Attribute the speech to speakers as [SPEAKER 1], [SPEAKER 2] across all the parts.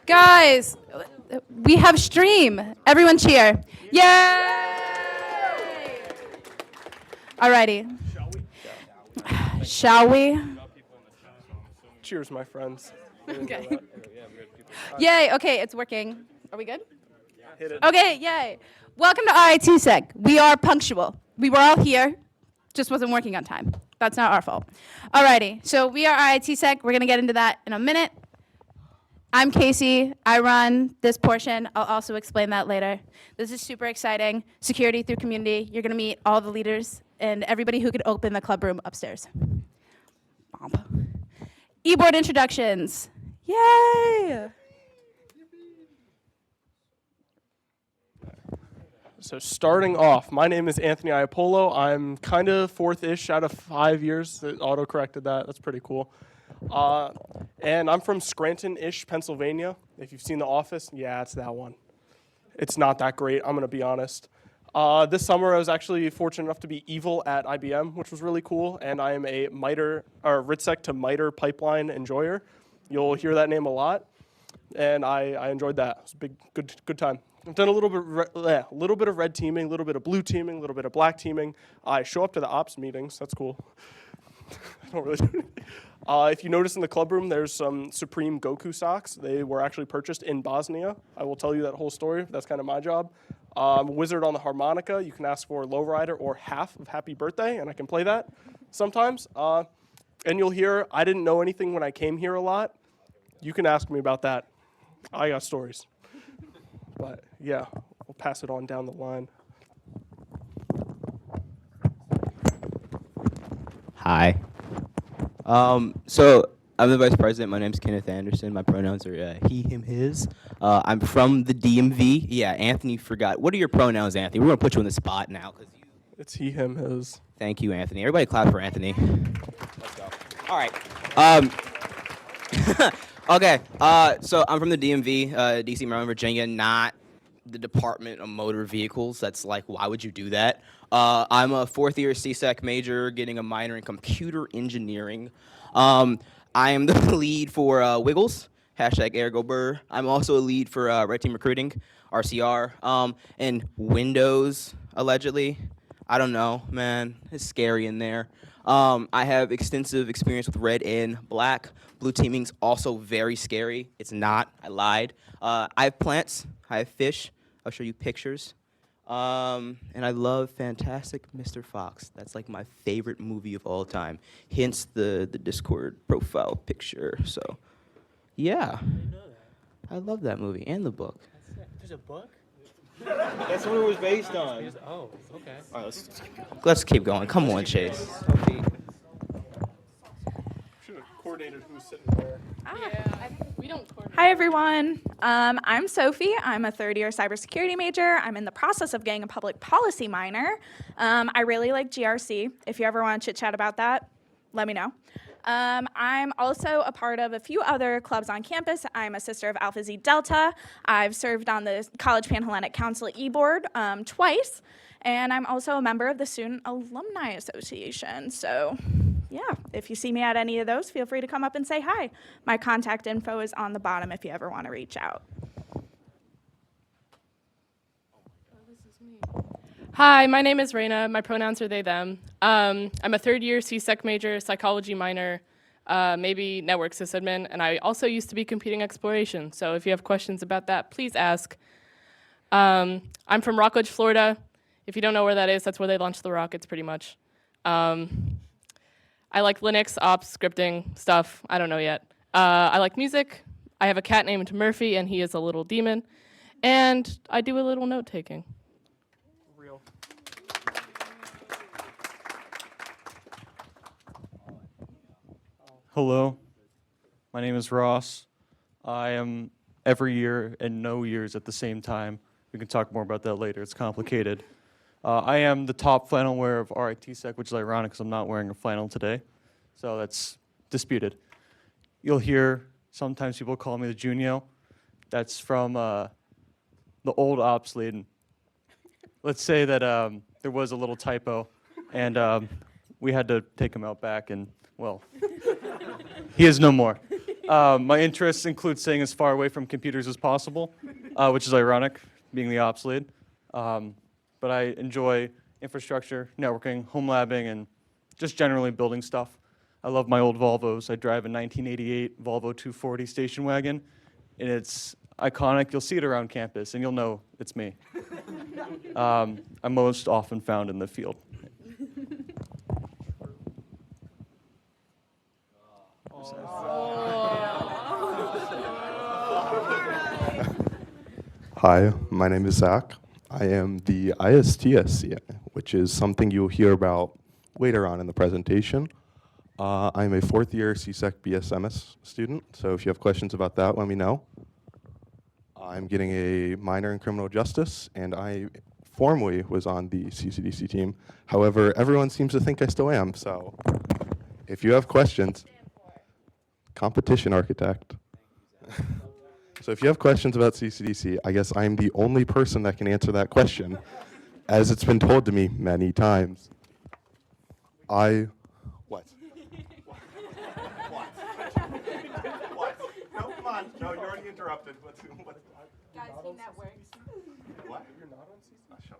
[SPEAKER 1] Guys, we have stream. Everyone cheer. Yay! Alrighty. Shall we?
[SPEAKER 2] Cheers, my friends.
[SPEAKER 1] Okay. Yay, okay, it's working. Are we good?
[SPEAKER 2] Hit it.
[SPEAKER 1] Okay, yay. Welcome to RITSEC. We are punctual. We were all here, just wasn't working on time. That's not our fault. Alrighty, so we are RITSEC. We're gonna get into that in a minute. I'm Casey. I run this portion. I'll also explain that later. This is super exciting. Security through community. You're gonna meet all the leaders and everybody who could open the club room upstairs. Bomb. E-board introductions. Yay!
[SPEAKER 2] So starting off, my name is Anthony Iapolo. I'm kind of fourth-ish out of 5 years. It auto-corrected that. That's pretty cool. And I'm from Scranton-ish, Pennsylvania. If you've seen The Office, yeah, it's that one. It's not that great, I'm going to be honest. This summer, I was actually fortunate enough to be evil at IBM, which was really cool. And I am a RITSEC to MITRE pipeline enjoyer. You'll hear that name a lot. And I enjoyed that. It was a big, good time. I've done a little bit of red teaming, a little bit of blue teaming, a little bit of black teaming. I show up to the ops meetings. That's cool. I don't really do anything. If you notice in the club room, there's some Supreme Goku socks. They were actually purchased in Bosnia. I will tell you that whole story. That's kind of my job. I'm a wizard on the harmonica. You can ask for Lowrider or half of Happy Birthday, and I can play that sometimes. And you'll hear, I didn't know anything when I came here a lot. You can ask me about that. I got stories. But yeah, we'll pass it on down the line.
[SPEAKER 3] Hi. So I'm the vice president. My name's Kenneth Anderson. My pronouns are he, him, his. I'm from the DMV. Yeah, Anthony forgot. What are your pronouns, Anthony? We're gonna put you on the spot now,
[SPEAKER 2] It's he, him, his.
[SPEAKER 3] Thank you, Anthony. Everybody clap for Anthony. Let's go. All right. Okay. So I'm from the DMV, DC, Maryland, Virginia. Not the Department of Motor Vehicles. That's like, why would you do that? I'm a fourth-year CSEC major, getting a minor in computer engineering. I am the lead for Wiggles, #ErgoBurr. I'm also a lead for Red Team Recruiting, RCR, and Windows, allegedly. I don't know, man. It's scary in there. I have extensive experience with red and black. Blue teaming's also very scary. It's not. I lied. I have plants. I have fish. I'll show you pictures. And I love Fantastic Mr. Fox. That's like my favorite movie of all time. Hence the Discord profile picture. So, yeah.
[SPEAKER 4] I didn't know that.
[SPEAKER 3] I love that movie and the book.
[SPEAKER 4] There's a book? That's what it was based on. Oh, okay.
[SPEAKER 3] All right, let's keep going. Come on, Chase.
[SPEAKER 2] Should have coordinated who's sitting there.
[SPEAKER 1] We don't coordinate.
[SPEAKER 5] Hi, everyone. I'm Sophie. I'm a third-year cybersecurity major. I'm in the process of getting a public policy minor. I really like GRC. If you ever want to chit-chat about that, let me know. I'm also a part of a few other clubs on campus. I'm a sister of Alpha Zeta Delta. I've served on the College Panhellenic Council e-board twice, and I'm also a member of the Student Alumni Association. So, yeah, if you see me at any of those, feel free to come up and say hi. My contact info is on the bottom if you ever want to reach out.
[SPEAKER 6] Hi, my name is Raina. My pronouns are they, them. I'm a third-year CSEC major, psychology minor, maybe network sysadmin, and I also used to be computing exploration. So if you have questions about that, please ask. I'm from Rockledge, Florida. If you don't know where that is, that's where they launched the rockets, pretty much. I like Linux, ops, scripting, stuff. I don't know yet. I like music. I have a cat named Murphy, and he is a little demon. And I do a little note-taking.
[SPEAKER 7] Hello, my name is Ross. I am every year and no years at the same time. We can talk more about that later. It's complicated. I am the top flannel wearer of RITSEC, which is ironic because I'm not wearing a flannel today. So that's disputed. You'll hear sometimes people call me the Junio. That's from the old ops lead. Let's say that there was a little typo, and we had to take him out back, and, well, he is no more. My interests include staying as far away from computers as possible, which is ironic, being the ops lead. But I enjoy infrastructure, networking, home labbing, and just generally building stuff. I love my old Volvos. I drive a 1988 Volvo 240 station wagon, and it's iconic. You'll see it around campus, and you'll know it's me. I'm most often found in the field.
[SPEAKER 8] Hi, my name is Zach. I am the ISTSCA, which is something you'll hear about later on in the presentation. I'm a fourth year CSEC BSMS student, so if you have questions about that, let me know. I'm getting a minor in criminal justice, and I formerly was on the CCDC team. However, everyone seems to think I still am, so if you have questions, competition architect. So if you have questions about CCDC, I guess I'm the only person that can answer that question, as it's been told to me many times. What? What? No, come on. No, you're already interrupted. Guys, team networks. What? You're not on CCDC? Oh, shut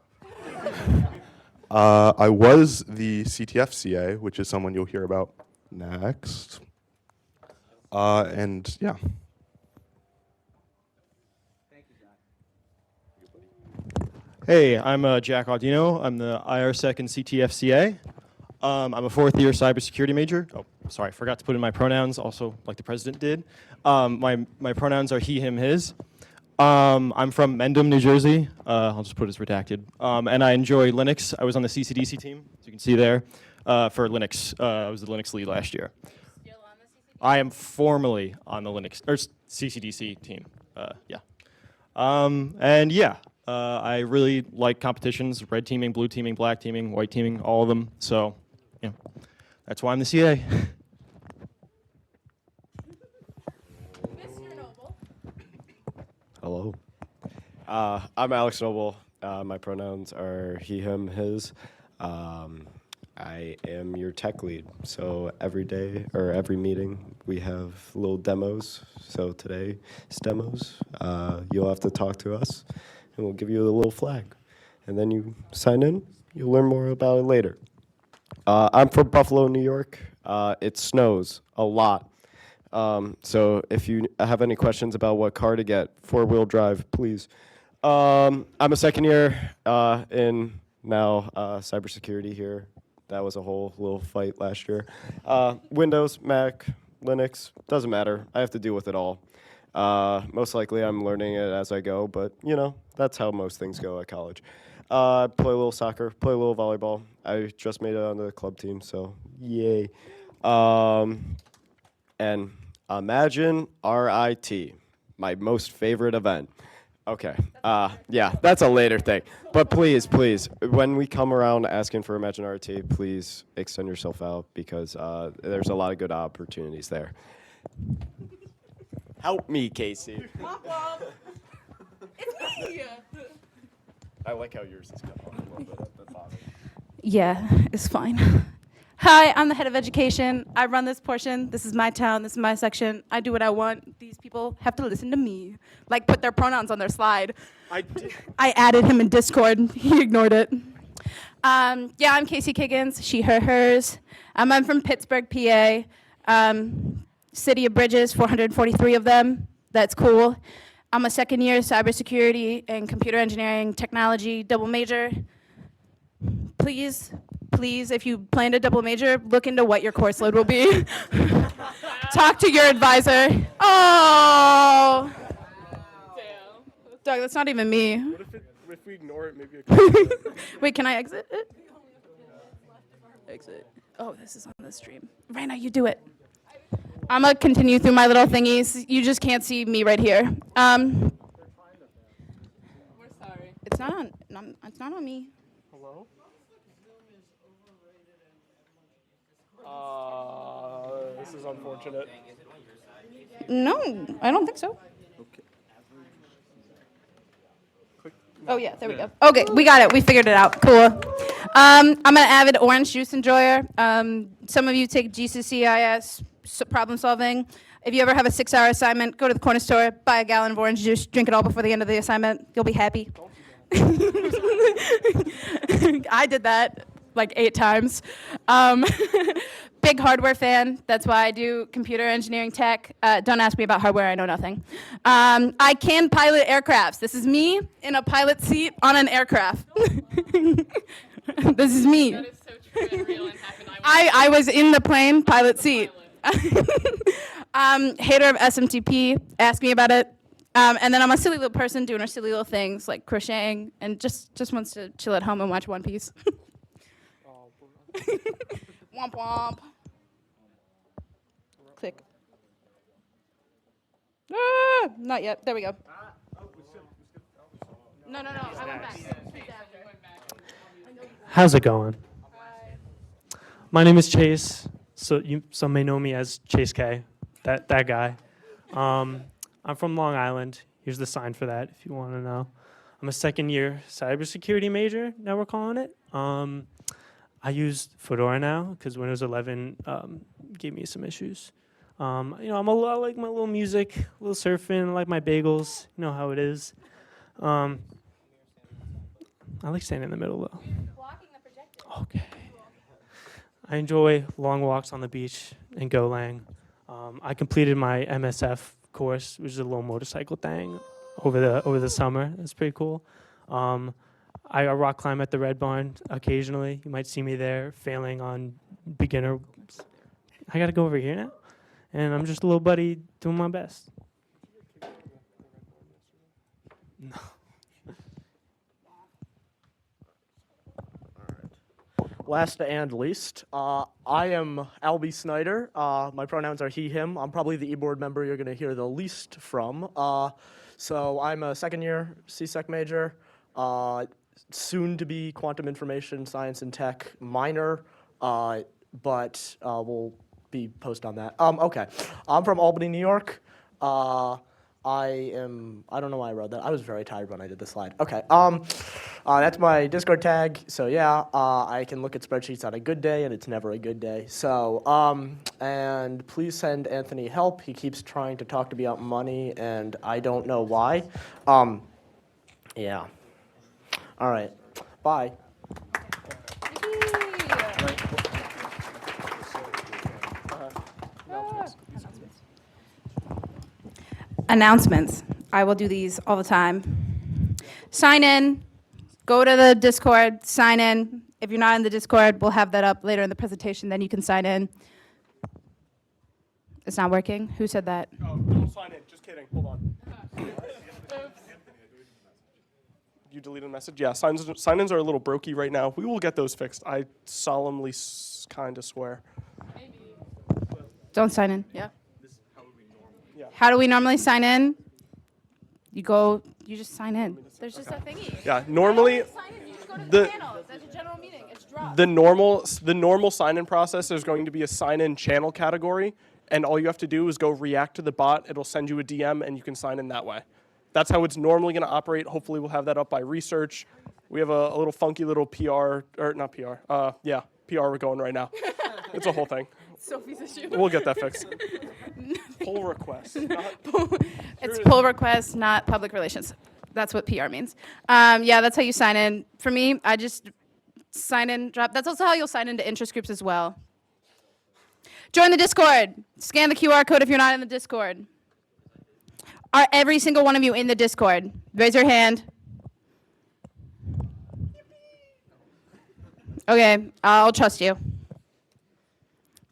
[SPEAKER 8] up. I was the CTFCA, which is someone you'll hear about next. And yeah.
[SPEAKER 4] Hey, I'm Jack Audino. I'm the IRSEC and CTFCA. I'm a fourth year cybersecurity major. Oh, sorry, forgot to put in my pronouns, also like the president did. My pronouns are he, him, his. I'm from Mendham, New Jersey. I'll just put it as redacted. And I enjoy Linux. I was on the CCDC team, as you can see there, for Linux. I was the Linux lead last year.
[SPEAKER 1] Still on the CCDC?
[SPEAKER 4] I am formally on the Linux, or CCDC team, yeah. And yeah. I really like competitions, red teaming, blue teaming, black teaming, white teaming, all of them. So, yeah, that's why I'm the CA.
[SPEAKER 1] Mr. Noble.
[SPEAKER 9] Hello. I'm Alex Noble. My pronouns are he, him, his. I am your tech lead. So every day or every meeting we have little demos. So today's demos. You'll have to talk to us, and we'll give you a little flag. And then you sign in. You'll learn more about it later. I'm from Buffalo, New York. It snows a lot. So if you have any questions about what car to get, four-wheel drive, please. I'm a second year in now cybersecurity here. That was a whole little fight last year. Windows, Mac, Linux, doesn't matter. I have to deal with it all. Most likely I'm learning it as I go, but you know, that's how most things go at college. Play a little soccer, play a little volleyball. I just made it on the club team, so yay. And imagine RIT, my most favorite event. Okay, yeah, that's a later thing. But please, when we come around asking for Imagine RIT, please extend yourself out because there's a lot of good opportunities there. Help me, Casey.
[SPEAKER 1] It's me.
[SPEAKER 9] I like how yours is cut off a little bit at the bottom.
[SPEAKER 1] Yeah, it's fine. Hi, I'm the head of education. I run this portion. This is my town. This is my section. I do what I want. These people have to listen to me. Like, put their pronouns on their slide.
[SPEAKER 9] I did.
[SPEAKER 1] I added him in Discord. He ignored it. Yeah, I'm Casey Kiggins. She, her, hers. I'm from Pittsburgh, PA. City of Bridges, 443 of them. That's cool. I'm a second year cybersecurity and computer engineering technology double major. Please, if you plan to double major, look into what your course load will be. Talk to your advisor. Oh. Doug, that's not even me.
[SPEAKER 2] What if we ignore it, maybe it
[SPEAKER 1] Wait, can I exit it? Exit. Oh, this is on the stream. Raina, you do it. I'm gonna continue through my little thingies. You just can't see me right here.
[SPEAKER 6] We're sorry.
[SPEAKER 1] It's not on me.
[SPEAKER 2] Hello? This is unfortunate.
[SPEAKER 1] No, I don't think so. Oh yeah, there we go. Okay, we got it. We figured it out. Cool. I'm an avid orange juice enjoyer. Some of you take GCSEIS problem solving. If you ever have a 6-hour assignment, go to the corner store, buy a gallon of orange juice, drink it all before the end of the assignment. You'll be happy. I did that like 8 times. Big hardware fan. That's why I do computer engineering tech. Don't ask me about hardware. I know nothing. I can pilot aircrafts. This is me in a pilot seat on an aircraft. This is me.
[SPEAKER 6] That is so true and real and happened.
[SPEAKER 1] I was in the plane pilot seat. Hater of SMTP. Ask me about it. And then I'm a silly little person doing our silly little things like crocheting and just wants to chill at home and watch One Piece. Womp womp. Click. Ah, not yet. There we go. No. I went back.
[SPEAKER 10] How's it going? My name is Chase. Some may know me as Chase K. That guy. I'm from Long Island. Here's the sign for that if you want to know. I'm a second-year cybersecurity major. Now we're calling it. I use Fedora now because Windows 11 gave me some issues. I like my little music, a little surfing, I like my bagels. You know how it is. I like staying in the middle though. Okay. I enjoy long walks on the beach in Golang. I completed my MSF course, which is a little motorcycle thing, over the summer. That's pretty cool. I rock climb at the Red Barn occasionally. You might see me there failing on beginner. I gotta go over here now, and I'm just a little buddy doing my best. No.
[SPEAKER 11] Last and least, I am Albie Snyder. My pronouns are he, him. I'm probably the e-board member you're going to hear the least from. So I'm a second-year CSEC major, soon to be quantum information science and tech minor, but we'll be post on that. Okay, I'm from Albany, New York. I don't know why I wrote that. I was very tired when I did the slide. Okay, that's my Discord tag. So yeah, I can look at spreadsheets on a good day, and it's never a good day. So, and please send Anthony help. He keeps trying to talk to me about money, and I don't know why. Yeah. All right, bye.
[SPEAKER 1] Announcements. I will do these all the time. Sign in. Go to the Discord. Sign in. If you're not in the Discord, we'll have that up later in the presentation. Then you can sign in. It's not working? Who said that?
[SPEAKER 2] Oh, don't sign in. Just kidding. Hold on. You deleted a message? Yeah, sign-ins are a little brokey right now. We will get those fixed. I solemnly kind of swear.
[SPEAKER 1] Don't sign in. Yeah. How do we normally sign in? You just sign in. There's just a thingy.
[SPEAKER 2] Yeah, normally the normal sign-in process, there's going to be a sign-in channel category, and all you have to do is go react to the bot. It'll send you a DM, and you can sign in that way. That's how it's normally going to operate. Hopefully, we'll have that up by research. We have a little funky little PR, or not PR. PR we're going right now. It's a whole thing.
[SPEAKER 1] Sophie's issue.
[SPEAKER 2] We'll get that fixed. Pull request.
[SPEAKER 1] It's pull request, not public relations. That's what PR means. Yeah, that's how you sign in. For me, I just sign in, drop. That's also how you'll sign into interest groups as well. Join the Discord. Scan the QR code if you're not in the Discord. Are every single one of you in the Discord? Raise your hand. Okay, I'll trust you.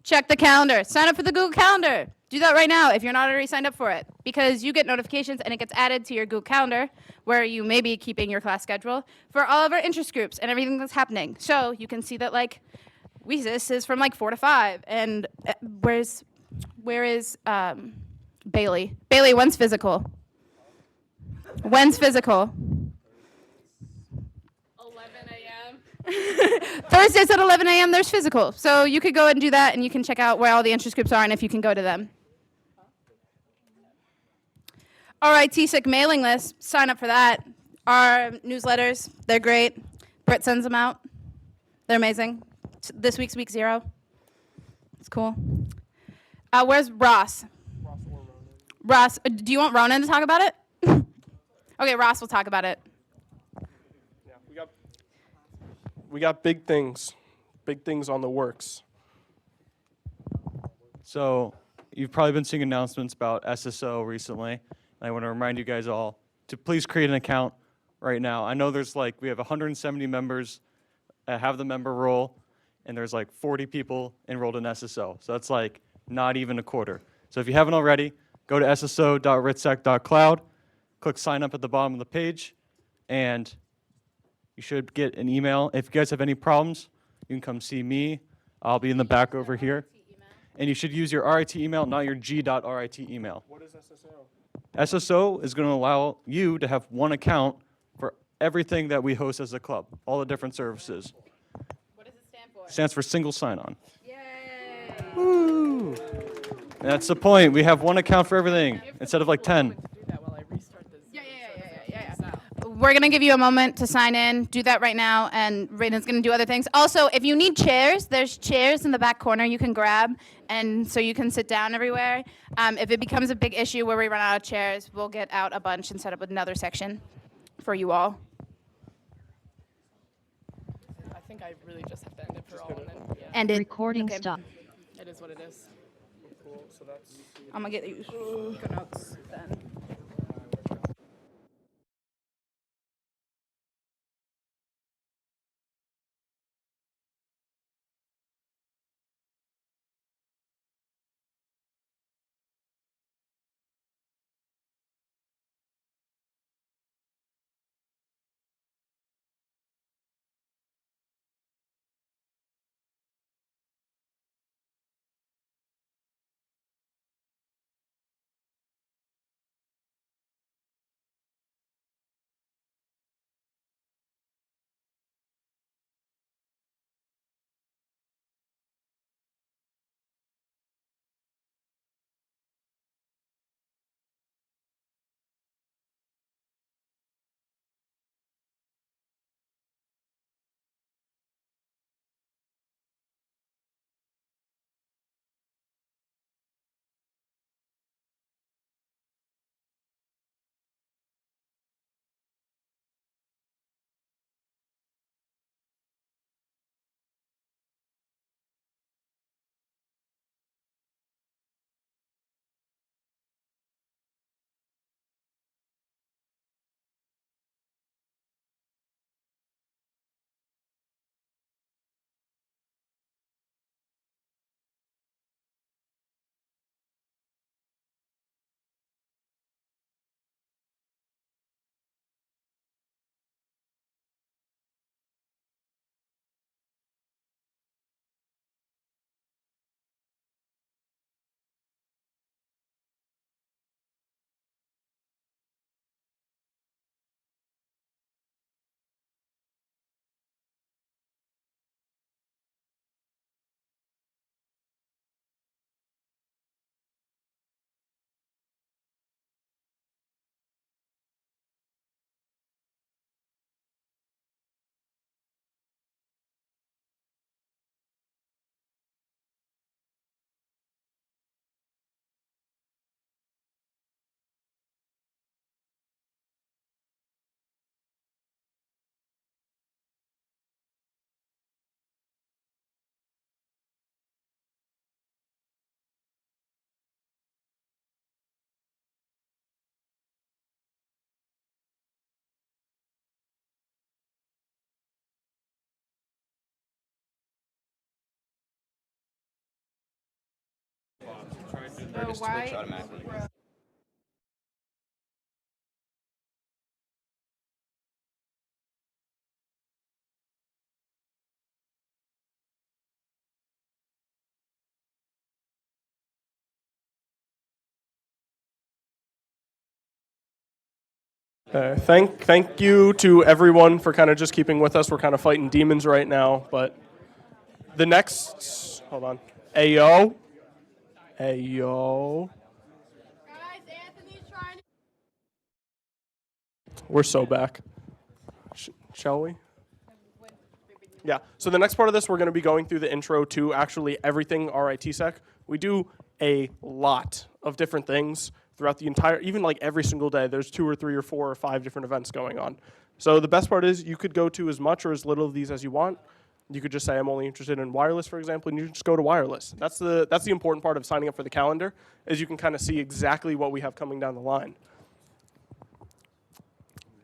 [SPEAKER 1] Check the calendar. Sign up for the Google Calendar. Do that right now if you're not already signed up for it, because you get notifications and it gets added to your Google Calendar where you may be keeping your class schedule for all of our interest groups and everything that's happening. So you can see that like WESIS is from like 4 to 5, and where is Bailey? Bailey, when's physical? When's physical?
[SPEAKER 6] 11 a.m.
[SPEAKER 1] Thursdays at 11 a.m. there's physical. So you could go and do that, and you can check out where all the interest groups are and if you can go to them. RITSEC mailing list, sign up for that. Our newsletters, they're great. Britt sends them out. They're amazing. This week's week 0. It's cool. Where's Ross? Ross, do you want Ronan to talk about it? Okay, Ross will talk about it.
[SPEAKER 2] Yeah, we got big things on the works.
[SPEAKER 7] So you've probably been seeing announcements about SSO recently. And I want to remind you guys all to please create an account right now. I know we have 170 members that have the member role, and there's 40 people enrolled in SSO. So that's not even a quarter. So if you haven't already, go to sso.ritsec.cloud, click sign up at the bottom of the page, and you should get an email. If you guys have any problems, you can come see me. I'll be in the back over here. And you should use your RIT email, not your g.rit email.
[SPEAKER 2] What is SSO?
[SPEAKER 7] SSO is going to allow you to have one account for everything that we host as a club, all the different services.
[SPEAKER 1] What does it stand for?
[SPEAKER 7] Stands for single sign-on.
[SPEAKER 1] Yay!
[SPEAKER 7] Woo! And that's the point. We have one account for everything instead of 10.
[SPEAKER 1] We're going to give you a moment to sign in. Do that right now, and Raiden's going to do other things. Also, if you need chairs, there's chairs in the back corner you can grab, and so you can sit down everywhere. If it becomes a big issue where we run out of chairs, we'll get out a bunch and set up another section for you all.
[SPEAKER 6] I think I really just have to end it for all, and then yeah,
[SPEAKER 1] And it,
[SPEAKER 12] Recording
[SPEAKER 1] okay.
[SPEAKER 12] stop.
[SPEAKER 6] it is what it is.
[SPEAKER 2] Cool. So that's
[SPEAKER 1] I'm going to get you good notes then.
[SPEAKER 3] Or just switch automatically.
[SPEAKER 2] Thank you to everyone for kind of just keeping with us. We're kind of fighting demons right now, but the next, hold on. Ayo. Ayo. We're so back. Shall we? Yeah. So the next part of this, we're going to be going through the intro to actually everything RITSec. We do a lot of different things throughout the entire, even like every single day, there's 2 or 3 or 4 or 5 different events going on. So the best part is you could go to as much or as little of these as you want. You could just say, I'm only interested in wireless, for example, and you just go to wireless. That's the important part of signing up for the calendar, is you can kind of see exactly what we have coming down the line.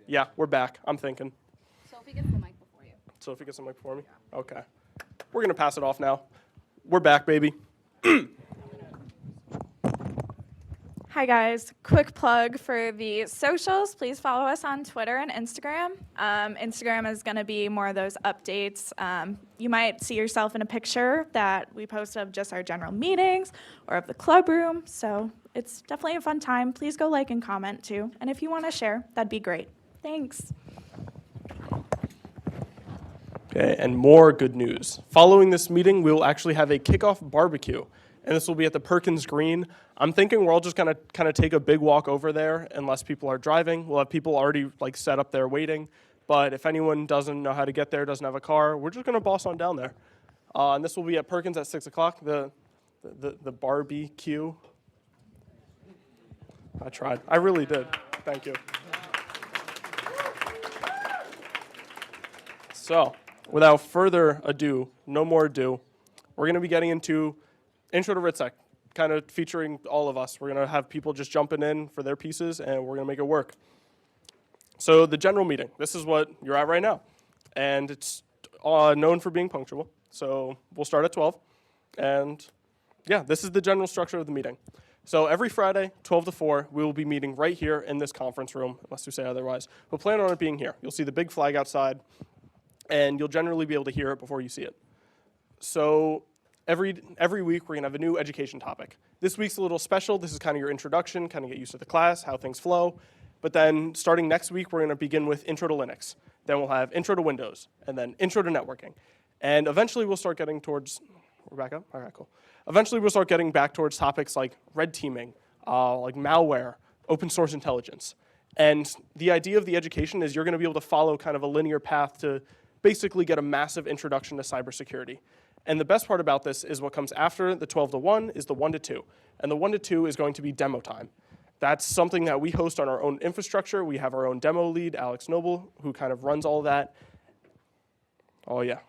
[SPEAKER 2] Yeah, we're back. I'm thinking.
[SPEAKER 1] Sophie gets the mic before you.
[SPEAKER 2] Sophie gets the mic before me? Okay. We're going to pass it off now. We're back, baby.
[SPEAKER 5] Hi guys, quick plug for the socials. Please follow us on Twitter and Instagram. Instagram is going to be more of those updates. You might see yourself in a picture that we post of just our general meetings or of the club room. So it's definitely a fun time. Please go like and comment too. And if you want to share, that'd be great. Thanks.
[SPEAKER 2] Okay, and more good news. Following this meeting, we will actually have a kickoff barbecue, and this will be at the Perkins Green. I'm thinking we're all just gonna kind of take a big walk over there, unless people are driving. We'll have people already like set up there waiting, but if anyone doesn't know how to get there, doesn't have a car, we're just gonna boss on down there. And this will be at Perkins at 6 o'clock. The barbecue. I tried. I really did. Thank you. So, without further ado, no more ado, we're going to be getting into Intro to RITSEC, kind of featuring all of us. We're going to have people just jumping in for their pieces, and we're going to make it work. So the general meeting, this is what you're at right now. And it's known for being punctual. So we'll start at 12. And yeah, this is the general structure of the meeting. So every Friday, 12 to 4, we will be meeting right here in this conference room, unless you say otherwise. We'll plan on it being here. You'll see the big flag outside, and you'll generally be able to hear it before you see it. So every week, we're going to have a new education topic. This week's a little special. This is kind of your introduction, kind of get used to the class, how things flow. But then starting next week, we're going to begin with Intro to Linux. Then we'll have Intro to Windows, and then Intro to Networking. And eventually, we'll start getting towards, we're back up? All right, cool. Eventually, we'll start getting back towards topics like red teaming, like malware, open source intelligence. And the idea of the education is you're going to be able to follow kind of a linear path to basically get a massive introduction to cybersecurity. And the best part about this is what comes after the 12 to 1 is the 1 to 2. And the 1 to 2 is going to be demo time. That's something that we host on our own infrastructure. We have our own demo lead, Alex Noble, who kind of runs all of that. Oh, yeah.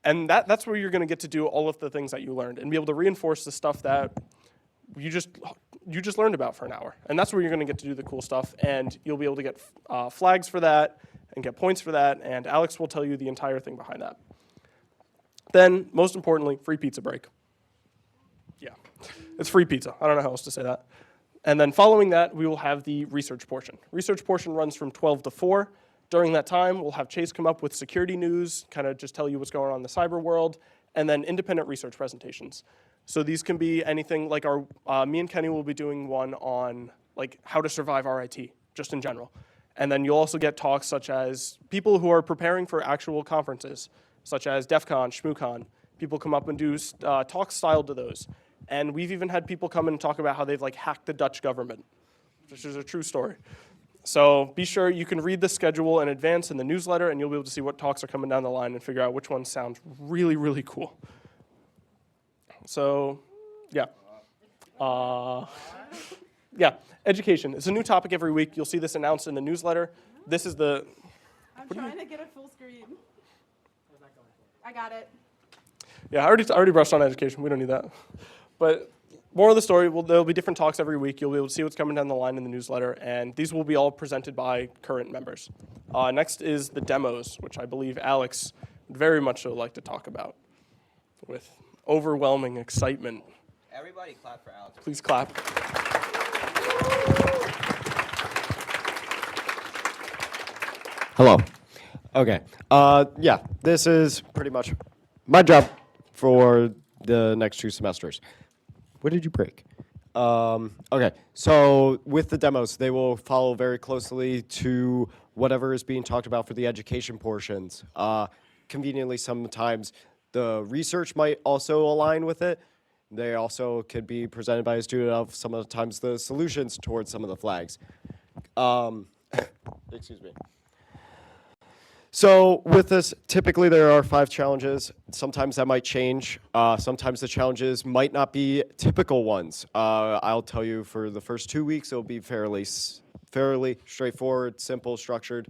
[SPEAKER 2] And that's where you're going to get to do all of the things that you learned and be able to reinforce the stuff that you just learned about for an hour. And that's where you're going to get to do the cool stuff. And you'll be able to get flags for that and get points for that. And Alex will tell you the entire thing behind that. Then, most importantly, free pizza break. Yeah, it's free pizza. I don't know how else to say that. And then following that, we will have the research portion. Research portion runs from 12 to 4. During that time, we'll have Chase come up with security news, kind of just tell you what's going on in the cyber world, and then independent research presentations. So these can be anything like me and Kenny will be doing one on like how to survive RIT, just in general. And then you'll also get talks such as people who are preparing for actual conferences, such as DEF CON, ShmooCon. People come up and do talks styled to those. And we've even had people come and talk about how they've like hacked the Dutch government, which is a true story. So be sure you can read the schedule in advance in the newsletter, and you'll be able to see what talks are coming down the line and figure out which ones sound really, really cool. So, yeah. Yeah, education. It's a new topic every week. You'll see this announced in the newsletter. This is the...
[SPEAKER 1] I'm trying to get it full screen. I got it.
[SPEAKER 2] Yeah, I already brushed on education. We don't need that. But more of the story, there'll be different talks every week. You'll be able to see what's coming down the line in the newsletter, and these will be all presented by current members. Next is the demos, which I believe Alex would very much so like to talk about with overwhelming excitement.
[SPEAKER 3] Everybody clap for Alex.
[SPEAKER 2] Please clap.
[SPEAKER 9] Hello. Okay. Yeah, this is pretty much my job for the next 2 semesters. What did you break? Okay, so with the demos, they will follow very closely to whatever is being talked about for the education portions. Conveniently, sometimes the research might also align with it. They also could be presented by a student of some of the times the solutions towards some of the flags. Excuse me. So with this, typically there are 5 challenges. Sometimes that might change. Sometimes the challenges might not be typical ones. I'll tell you, for the first 2 weeks, it'll be fairly straightforward, simple, structured,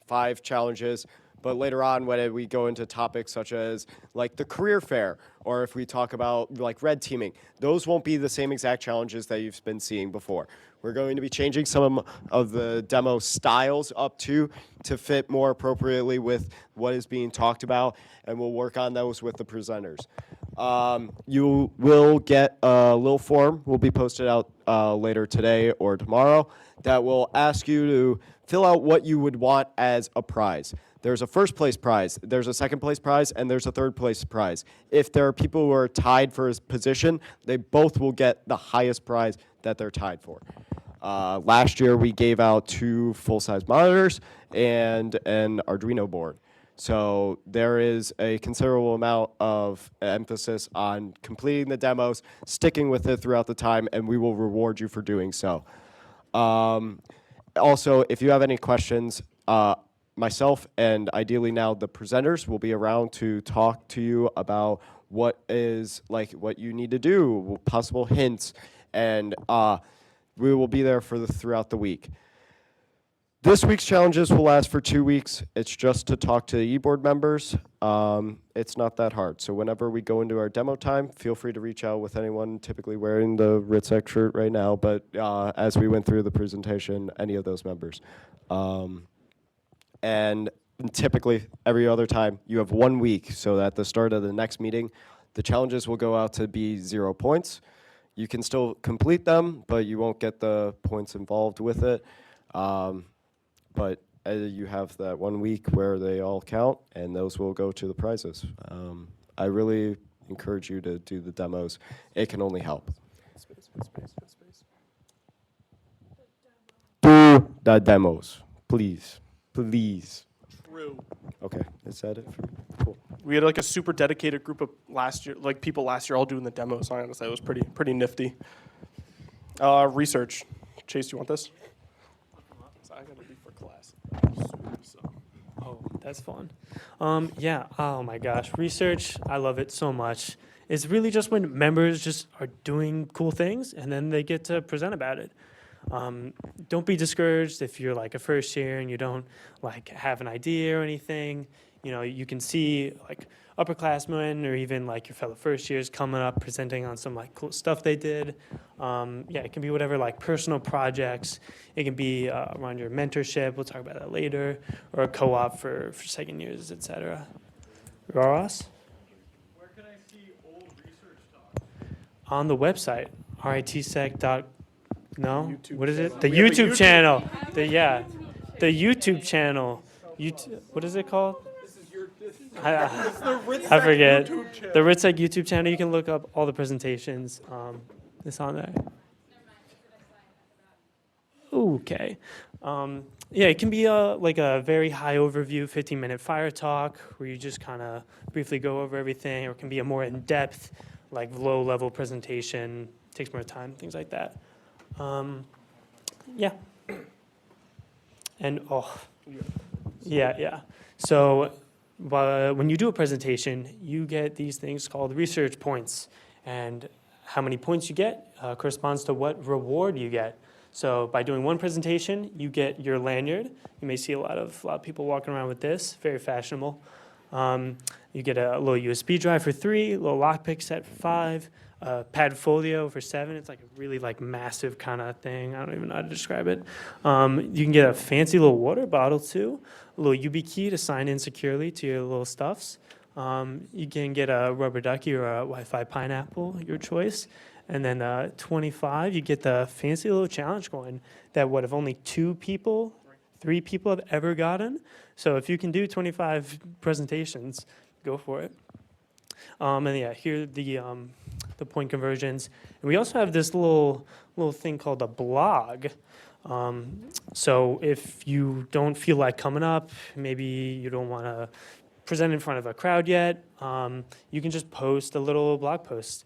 [SPEAKER 9] 5 challenges. But later on, when we go into topics such as like the career fair, or if we talk about like red teaming, those won't be the same exact challenges that you've been seeing before. We're going to be changing some of the demo styles up to fit more appropriately with what is being talked about, and we'll work on those with the presenters. You will get a little form, will be posted out later today or tomorrow, that will ask you to fill out what you would want as a prize. There's a first place prize, there's a second place prize, and there's a third place prize. If there are people who are tied for a position, they both will get the highest prize that they're tied for. Last year, we gave out 2 full-size monitors and an Arduino board. So there is a considerable amount of emphasis on completing the demos, sticking with it throughout the time, and we will reward you for doing so. Also, if you have any questions, myself and ideally now the presenters will be around to talk to you about what you need to do, possible hints, and we will be there throughout the week. This week's challenges will last for 2 weeks. It's just to talk to the e-board members. It's not that hard. So whenever we go into our demo time, feel free to reach out with anyone typically wearing the RITSEC shirt right now, but as we went through the presentation, any of those members. And typically, every other time, you have 1 week, so at the start of the next meeting, the challenges will go out to be 0 points. You can still complete them, but you won't get the points involved with it. But you have that 1 week where they all count, and those will go to the prizes. I really encourage you to do the demos. It can only help. Do the demos, please. Please.
[SPEAKER 2] True.
[SPEAKER 9] Okay, is that it? Cool.
[SPEAKER 2] We had like a super dedicated group of people last year all doing the demos. I honestly, it was pretty nifty. Research. Chase, do you want this? I gotta be for class.
[SPEAKER 10] Oh, that's fun. Yeah, oh my gosh. Research, I love it so much. It's really just when members just are doing cool things and then they get to present about it. Don't be discouraged if you're like a first year and you don't like have an idea or anything. You know, you can see like upperclassmen or even like your fellow first years coming up presenting on some like cool stuff they did. Yeah, it can be whatever, like personal projects. It can be around your mentorship. We'll talk about that later, or a co-op for second years, etc. Ross?
[SPEAKER 7] Where can I see old research talk?
[SPEAKER 10] On the website, ritsec.com. No?
[SPEAKER 2] YouTube
[SPEAKER 10] What is it?
[SPEAKER 2] channel.
[SPEAKER 10] The
[SPEAKER 2] We have a
[SPEAKER 10] YouTube
[SPEAKER 2] YouTube
[SPEAKER 10] channel. The YouTube channel. What is it called? I forget. The RITSEC YouTube channel. You can look up all the presentations. It's on there. Okay. Yeah, it can be like a very high overview, 15-minute fire talk where you just kind of briefly go over everything, or it can be a more in-depth, like low-level presentation. Takes more time, things like that. Yeah. And, yeah. So when you do a presentation, you get these things called research points. And how many points you get corresponds to what reward you get. So by doing one presentation, you get your lanyard. You may see a lot of people walking around with this, very fashionable. You get a little USB drive for 3, a little lockpick set for 5, Padfolio for 7. It's like a really like massive kind of thing. I don't even know how to describe it. You can get a fancy little water bottle too, a little YubiKey to sign in securely to your little stuffs. You can get a rubber ducky or a Wi-Fi pineapple, your choice. And then 25, you get the fancy little challenge coin that if only 3 people have ever gotten. So if you can do 25 presentations, go for it. And yeah, here are the point conversions. And we also have this little thing called a blog. So if you don't feel like coming up, maybe you don't want to present in front of a crowd yet, you can just post a little blog post.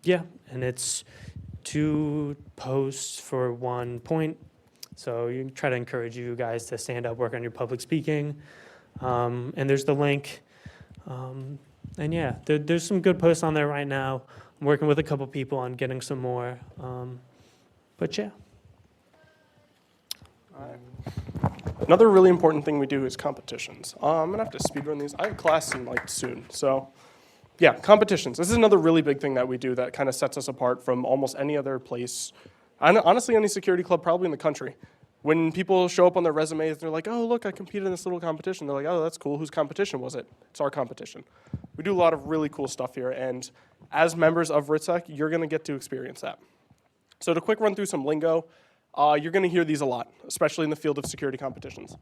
[SPEAKER 10] Yeah, and it's 2 posts for 1 point. So you try to encourage you guys to stand up, work on your public speaking. And there's the link. And yeah, there's some good posts on there right now. I'm working with a couple people on getting some more. But yeah.
[SPEAKER 2] Another really important thing we do is competitions. I'm gonna have to speedrun these. I have class in like soon, so yeah, competitions. This is another really big thing that we do that kind of sets us apart from almost any other place, and honestly, any security club probably in the country. When people show up on their resumes, they're like, "Oh, look, I competed in this little competition." They're like, "Oh, that's cool. Whose competition was it?" It's our competition. We do a lot of really cool stuff here, and as members of RITSEC, you're gonna get to experience that. So to quick run through some lingo. You're going to hear these a lot, especially in the field of security competitions.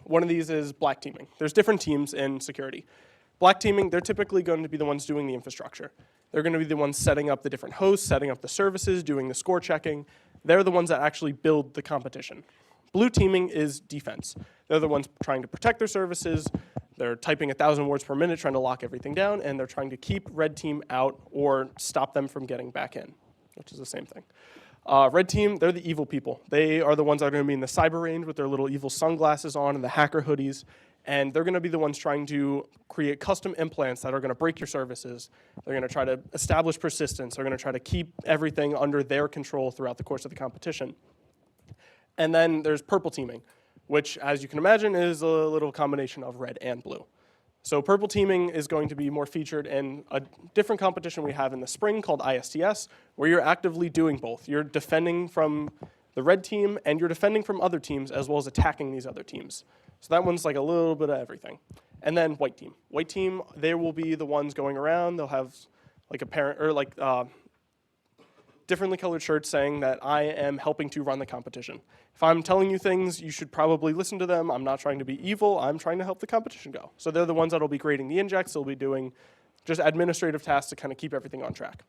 [SPEAKER 2] One of these is black teaming. There's different teams in security. Black teaming, they're typically going to be the ones doing the infrastructure. They're going to be the ones setting up the different hosts, setting up the services, doing the score checking. They're the ones that actually build the competition. Blue teaming is defense. They're the ones trying to protect their services. They're typing 1,000 words per minute, trying to lock everything down, and they're trying to keep red team out or stop them from getting back in, which is the same thing. Red team, they're the evil people. They are the ones that are going to be in the cyber range with their little evil sunglasses on and the hacker hoodies. And they're going to be the ones trying to create custom implants that are going to break your services. They're going to try to establish persistence. They're going to try to keep everything under their control throughout the course of the competition. And then there's purple teaming, which, as you can imagine, is a little combination of red and blue. So purple teaming is going to be more featured in a different competition we have in the spring called ISTS, where you're actively doing both. You're defending from the red team, and you're defending from other teams, as well as attacking these other teams. So that one's like a little bit of everything. And then white team. White team, they will be the ones going around. They'll have like a parent, or like differently colored shirts saying that I am helping to run the competition. If I'm telling you things, you should probably listen to them. I'm not trying to be evil. I'm trying to help the competition go. So they're the ones that will be creating the injects. They'll be doing just administrative tasks to kind of keep everything on track.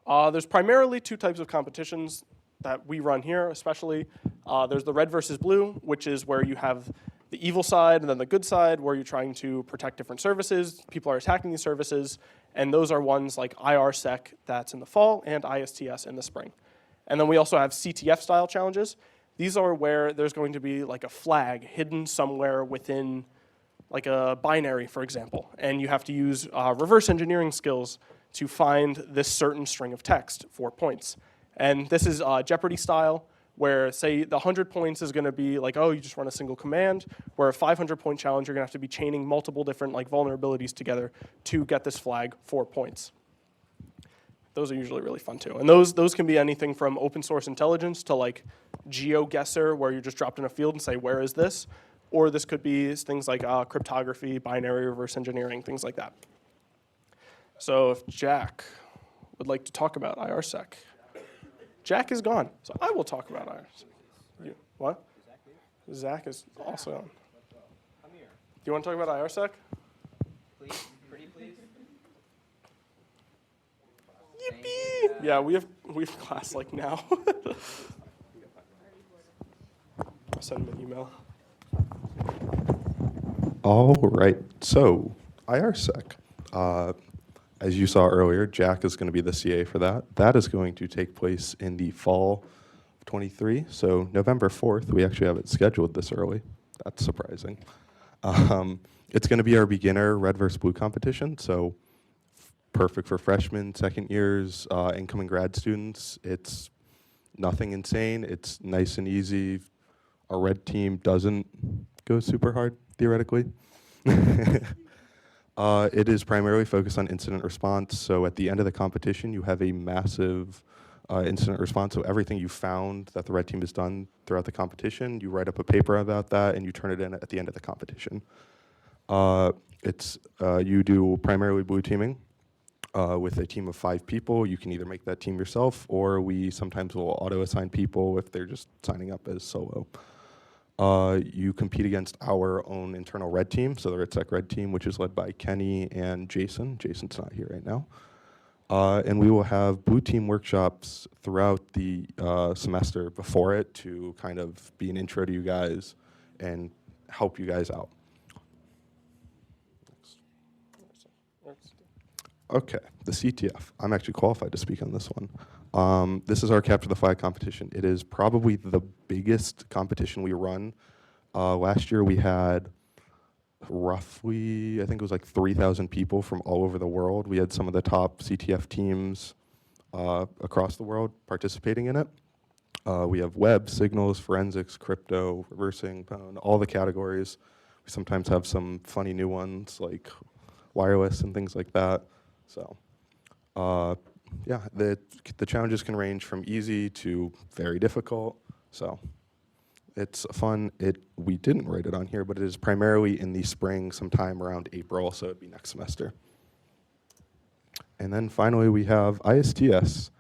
[SPEAKER 2] There's primarily two types of competitions that we run here, especially. There's the red versus blue, which is where you have the evil side and then the good side, where you're trying to protect different services. People are attacking these services, and those are ones like RITSEC, that's in the fall, and ISTS in the spring. And then we also have CTF-style challenges. These are where there's going to be like a flag hidden somewhere within like a binary, for example, and you have to use reverse engineering skills to find this certain string of text for points. And this is Jeopardy style, where say the 100 points is going to be like, oh, you just run a single command, where a 500-point challenge, you're going to have to be chaining multiple different like vulnerabilities together to get this flag 4 points. Those are usually really fun too. And those can be anything from open source intelligence to like GeoGuessr, where you're just dropped in a field and say, where is this? Or this could be things like cryptography, binary reverse engineering, things like that. So if Jack would like to talk about IRSEC. Jack is gone, so I will talk about IRSEC. You, what? Zach is also on. Do you want to talk about IRSEC?
[SPEAKER 3] Please, pretty please.
[SPEAKER 2] Yippee! Yeah, we have class like now. I'll send him an email.
[SPEAKER 8] All right, so IRSEC. As you saw earlier, Jack is going to be the CA for that. That is going to take place in the fall of 23. So November 4th, we actually have it scheduled this early. That's surprising. It's going to be our beginner red versus blue competition. So perfect for freshmen, second years, incoming grad students. It's nothing insane. It's nice and easy. Our red team doesn't go super hard, theoretically. It is primarily focused on incident response. So at the end of the competition, you have a massive incident response. So everything you found that the red team has done throughout the competition, you write up a paper about that and you turn it in at the end of the competition. You do primarily blue teaming with a team of 5 people. You can either make that team yourself, or we sometimes will auto-assign people if they're just signing up as solo. You compete against our own internal red team, so the RITSEC red team, which is led by Kenny and Jason. Jason's not here right now. And we will have blue team workshops throughout the semester before it to kind of be an intro to you guys and help you guys out. Okay, the CTF. I'm actually qualified to speak on this one. This is our Capture the Flag competition. It is probably the biggest competition we run. Last year we had roughly, I think it was like 3,000 people from all over the world. We had some of the top CTF teams across the world participating in it. We have web, signals, forensics, crypto, reversing, all the categories. We sometimes have some funny new ones like wireless and things like that. So yeah, the challenges can range from easy to very difficult. So it's fun. We didn't write it on here, but it is primarily in the spring, sometime around April, so it'd be next semester. And then finally, we have ISTS.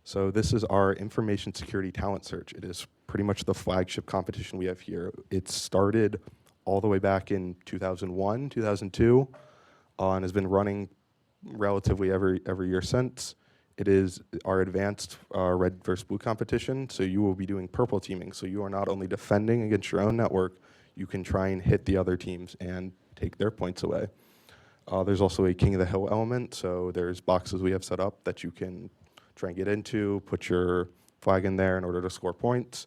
[SPEAKER 8] So this is our Information Security Talent Search. It is pretty much the flagship competition we have here. It started all the way back in 2001, 2002, and has been running relatively every year since. It is our advanced red versus blue competition, so you will be doing purple teaming. So you are not only defending against your own network, you can try and hit the other teams and take their points away. There's also a King of the Hill element, so there's boxes we have set up that you can try and get into, put your flag in there in order to score points.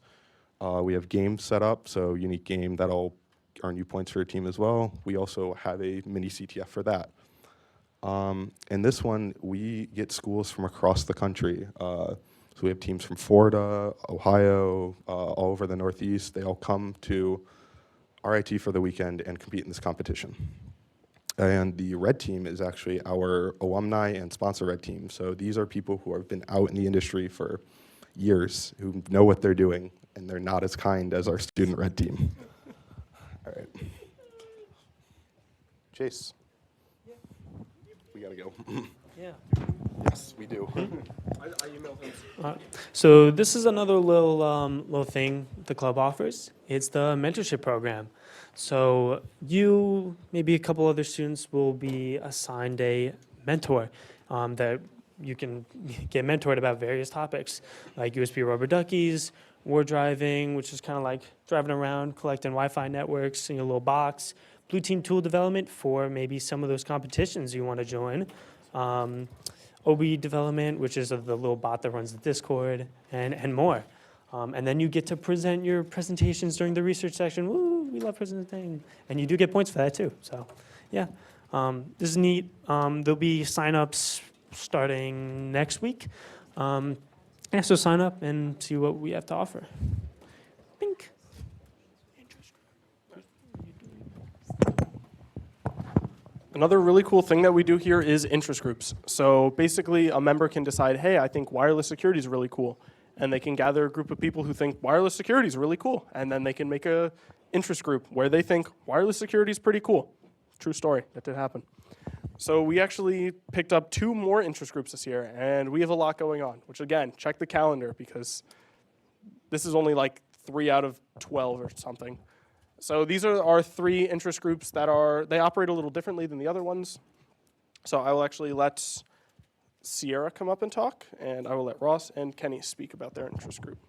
[SPEAKER 8] We have games set up, so unique game that'll earn you points for your team as well. We also have a mini CTF for that. In this one, we get schools from across the country. So we have teams from Florida, Ohio, all over the Northeast. They all come to RIT for the weekend and compete in this competition. And the red team is actually our alumni and sponsor red team. So these are people who have been out in the industry for years, who know what they're doing, and they're not as kind as our student red team. All right. Chase. We gotta go.
[SPEAKER 10] Yeah.
[SPEAKER 8] Yes, we do.
[SPEAKER 2] I emailed him.
[SPEAKER 10] So this is another little thing the club offers. It's the mentorship program. So you, maybe a couple other students will be assigned a mentor that you can get mentored about various topics, like USB rubber duckies, war driving, which is kind of like driving around, collecting Wi-Fi networks in your little box, blue team tool development for maybe some of those competitions you want to join, OB development, which is the little bot that runs the Discord, and more. And then you get to present your presentations during the research section. Woo, we love presenting. And you do get points for that too. So yeah, this is neat. There'll be signups starting next week. Yeah, so sign up and see what we have to offer. Bink.
[SPEAKER 2] Another really cool thing that we do here is interest groups. So basically, a member can decide, hey, I think wireless security is really cool. And they can gather a group of people who think wireless security is really cool. And then they can make a interest group where they think wireless security is pretty cool. True story, that did happen. So we actually picked up 2 more interest groups this year, and we have a lot going on, which again, check the calendar because this is only like 3 out of 12 or something. So these are our 3 interest groups that they operate a little differently than the other ones. So I will actually let Sierra come up and talk, and I will let Ross and Kenny speak about their interest group.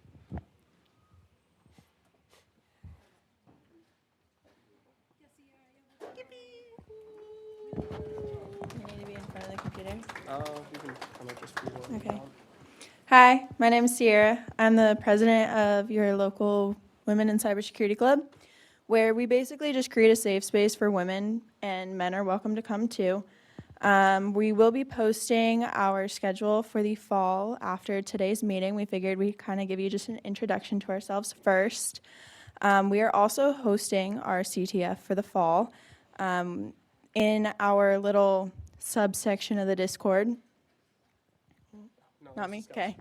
[SPEAKER 12] You need to be in front of the computer.
[SPEAKER 2] You can kind of just read it.
[SPEAKER 12] Okay. Hi, my name is Sierra. I'm the president of your local Women in Cybersecurity Club, where we basically just create a safe space for women, and men are welcome to come too. We will be posting our schedule for the fall after today's meeting. We figured we'd kind of give you just an introduction to ourselves first. We are also hosting our CTF for the fall in our little subsection of the Discord. Not me? Okay.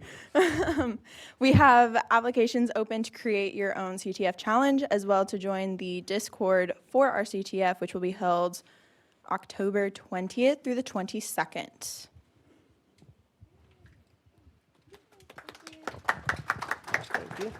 [SPEAKER 12] We have applications open to create your own CTF challenge, as well to join the Discord for our CTF, which will be held October 20th through the 22nd.
[SPEAKER 2] Thank you.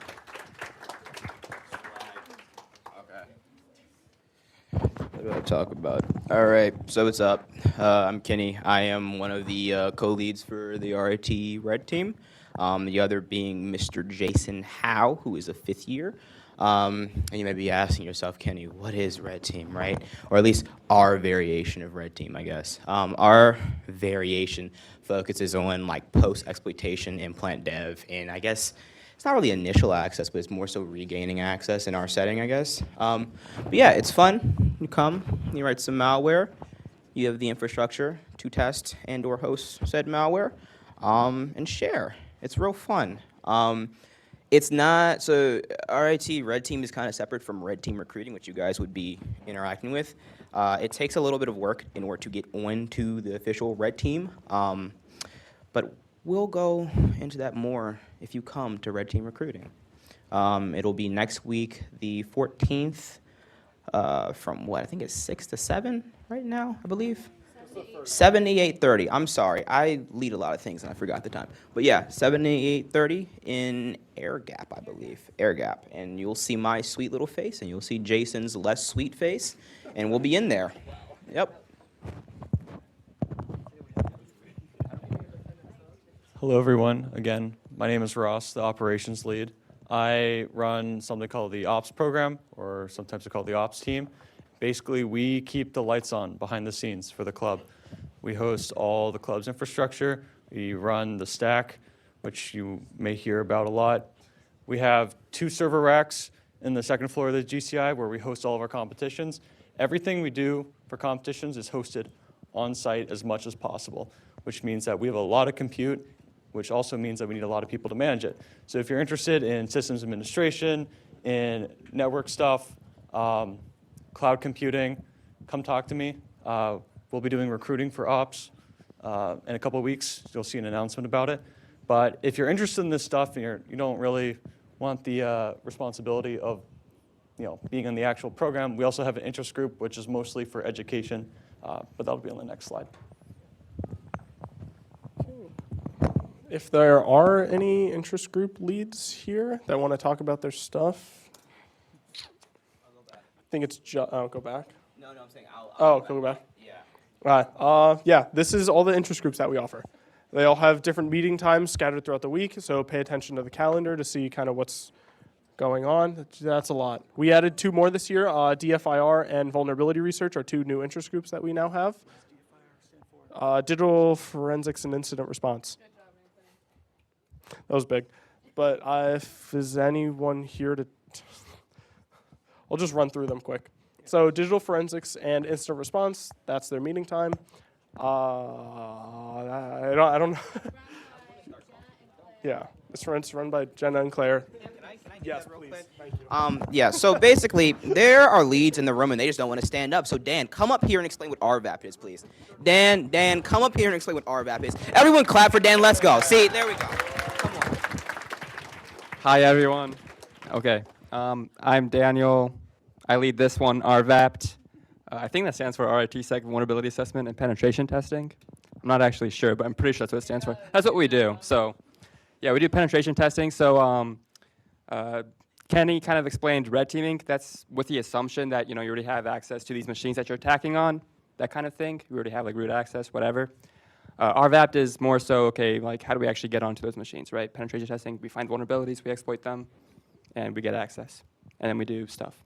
[SPEAKER 3] What do I talk about? All right, so what's up? I'm Kenny. I am one of the co-leads for the RIT Red team. The other being Mr. Jason Howe, who is a 5th year. And you may be asking yourself, Kenny, what is Red Team, right? Or at least our variation of Red Team, I guess. Our variation focuses on like post-exploitation implant dev, and I guess it's not really initial access, but it's more so regaining access in our setting, I guess. But yeah, it's fun. You come, you write some malware, you have the infrastructure to test and or host said malware, and share. It's real fun. It's not, so RIT, Red Team is kind of separate from Red Team recruiting, which you guys would be interacting with. It takes a little bit of work in order to get onto the official Red Team, but we'll go into that more if you come to Red Team recruiting. It'll be next week, the 14th, from what, I think it's 6 to 7 right now, I believe? 7 to 8:30. I'm sorry. I lead a lot of things and I forgot the time. But yeah, 7 to 8:30 in Air Gap, I believe. Air Gap. And you'll see my sweet little face and you'll see Jason's less sweet face. And we'll be in there. Yep.
[SPEAKER 7] Hello, everyone. Again, my name is Ross, the operations lead. I run something called the Ops program, or sometimes we call it the Ops team. Basically, we keep the lights on behind the scenes for the club. We host all the club's infrastructure. We run the stack, which you may hear about a lot. We have 2 server racks in the 2nd floor of the GCI where we host all of our competitions. Everything we do for competitions is hosted on site as much as possible, which means that we have a lot of compute, which also means that we need a lot of people to manage it. So if you're interested in systems administration, in network stuff, cloud computing, come talk to me. We'll be doing recruiting for ops in a couple of weeks. You'll see an announcement about it. But if you're interested in this stuff and you don't really want the responsibility of being in the actual program, we also have an interest group, which is mostly for education, but that'll be on the next slide.
[SPEAKER 2] If there are any interest group leads here that want to talk about their stuff, I think it's go back.
[SPEAKER 3] No, I'm saying
[SPEAKER 2] Go back. Yeah. Yeah, this is all the interest groups that we offer. They all have different meeting times scattered throughout the week, so pay attention to the calendar to see kind of what's going on. That's a lot. We added 2 more this year. DFIR and vulnerability research are 2 new interest groups that we now have. Digital forensics and incident response. That was big. But if is anyone here to... I'll just run through them quick. So digital forensics and incident response, that's their meeting time. I don't know. Yeah, it's run by Jenna and Claire.
[SPEAKER 3] Can I
[SPEAKER 2] Yes,
[SPEAKER 3] that real
[SPEAKER 2] please.
[SPEAKER 3] quick?
[SPEAKER 2] Thank you.
[SPEAKER 3] Yeah, so basically, there are leads in the room and they just don't want to stand up. So Dan, come up here and explain what RVAP is, please. Dan, come up here and explain what RVAP is. Everyone clap for Dan, let's go. See, there we go. Come on.
[SPEAKER 13] Hi, everyone. Okay, I'm Daniel. I lead this one, RVAPT. I think that stands for RITSEC, Vulnerability Assessment and Penetration Testing. I'm not actually sure, but I'm pretty sure that's what it stands for. That's what we do. So, yeah, we do penetration testing. So, Kenny kind of explained red teaming. That's with the assumption that you already have access to these machines that you're attacking on, that kind of thing. We already have like root access, whatever. RVAPT is more so, okay, like how do we actually get onto those machines, right? Penetration testing, we find vulnerabilities, we exploit them, and we get access. And then we do stuff.